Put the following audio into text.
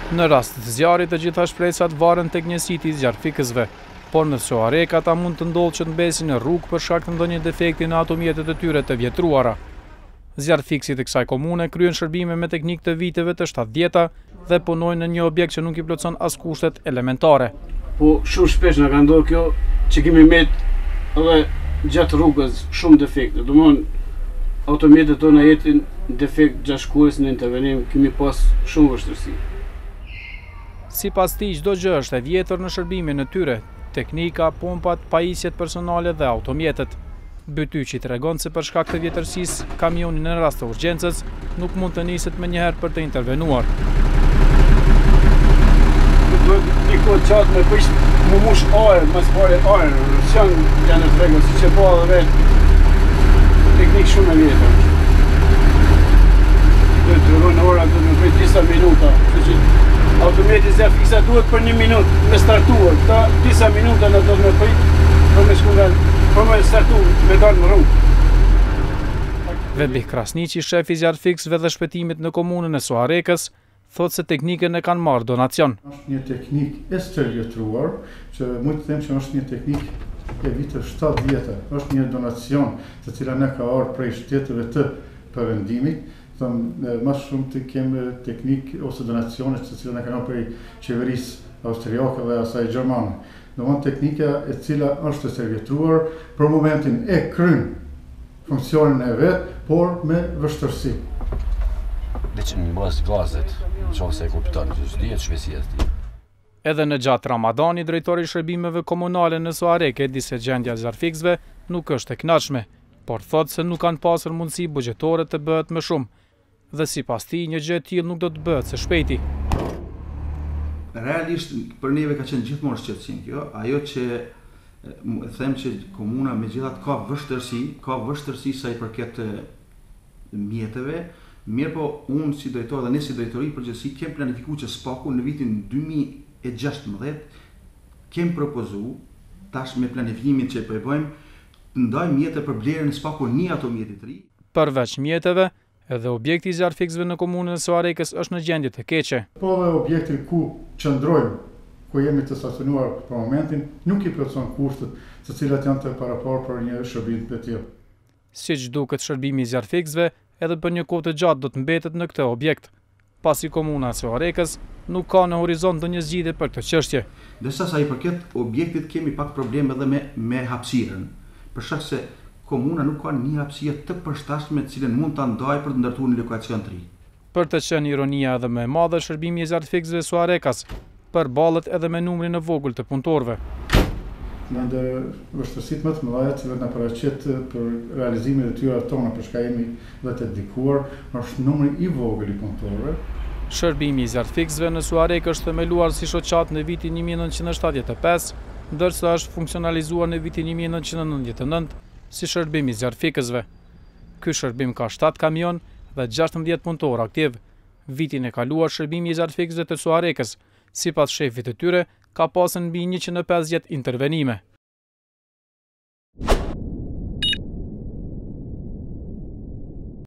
Në rast të zjarrit, të gjitha shpresat varen tek njësiti i zjarfikësve, por në SOAREK ata mund të ndodhë që të mbesin në rrugë për shkak të ndonjë defekti në automjetet e tyre të vjetruara. Zjarfikësit e kësaj komune kryen shërbime me teknikë të viteve të 70-ta dhe punojnë në një objekt që nuk i plotson as kushtet elementare. Po shumë shpesh na ka ndodhur kjo që kemi met edhe gjatë rrugës shumë defekte. Domthon automjetet tona jetin defekt gjatë shkues në intervenim kemi pas shumë vështirësi. Sipas tij, çdo gjë është e vjetër në shërbimin e tyre, teknika, pompat, pajisjet personale dhe automjetet. Bytyqi tregon se për shkak të vjetërsisë, kamioni në rast të urgjencës nuk mund të niset menjëherë për të intervenuar. Një kohë qatë me pëjsh më mush ajër, më spare ajër, që janë të regën, si që po dhe vetë teknikë shumë e vjetër. Dhe të rrënë ora dhe me bëjt disa minuta, që automjeti zjarfikësa duhet për 1 minutë me startuar, këta disa minuta në do të me bëjt për me startu me dalë në rrugë. Vedbih Krasniqi, shefi zjarfikësve dhe shpëtimit në komunën e SOAREK-ës, thot se teknikën e kanë marrë donacion. Është një teknik e stërvjetruar, që mund të them që është një teknik e viteve 70-ta. Është një donacion të cila ne ka ardhur prej shteteve të perëndimit. Më shumë të kemë teknik ose donacione të cilat ne kanë prej qeverisë austriake dhe asaj gjermane. Domthon teknika e cila është e stërvjetruar për momentin e kryen funksionin e vet, por me vështirësi. Veç në bazë gazet, nëse e kupton, dihet shpejtësia e tij. Edhe në gjatë Ramadanit, drejtori i shërbimeve komunale në SOAREK e di se gjendja e zjarfikësve nuk është e kënaqshme, por thotë se nuk kanë pasur mundësi buxhetore të bëhet më shumë. Dhe sipas tij, një gjë e tillë nuk do të bëhet së shpejti. Realisht për neve ka qenë gjithmonë shqetësim kjo, ajo që them që komuna megjithatë ka vështirësi sa i përket mjeteve. Mirë po, unë si drejtor dhe ne si drejtori përgjithësi kem planifikuar që SPAK-u në vitin 2016 kem propozu tash me planifikimin që po e bëjmë të ndajmë mjete për blerjen e SPAK-u një automjeti të ri. Përveç mjeteve, edhe objekti i zjarfikësve në komunën e SOAREK-ës është në gjendje të keqe. Po dhe objekti ku qëndrojmë, ku jemi të stacionuar për momentin, nuk i plotson kushtet të cilat janë të paraparë për një shërbim të tillë. Siç duket, shërbimi i zjarfikësve edhe për një kohë të gjatë do të mbetet në këtë objekt, pasi komuna e SOAREK-ës nuk ka në horizont ndonjë zgjidhje për këtë çështje. Ndërsa sa i përket objektit kemi pak probleme edhe me hapësirën, për shkak se komuna nuk ka një hapësirë të përshtatshme të cilën mund ta ndajë për të ndërtuar një lokacion të ri. Për të qenë ironia edhe më e madhe, shërbimi i zjarfikësve SOAREK-as përballet edhe me numrin e vogël të punëtorëve. Në vështirësitë më të mëdha që na paraqet për realizimin e detyrave tona për shkak jemi dhe të dedikuar, është numri i vogël i punëtorëve. Shërbimi i zjarfikësve në SOAREK është themeluar si shoqat në vitin 1975, ndërsa është funksionalizuar në vitin 1999 si shërbim i zjarfikësve. Ky shërbim ka 7 kamion dhe 16 punëtorë aktiv. Vitin e kaluar shërbimi i zjarfikësve të SOAREK-ës, sipas shefit të tyre, ka pasur mbi 150 intervenime.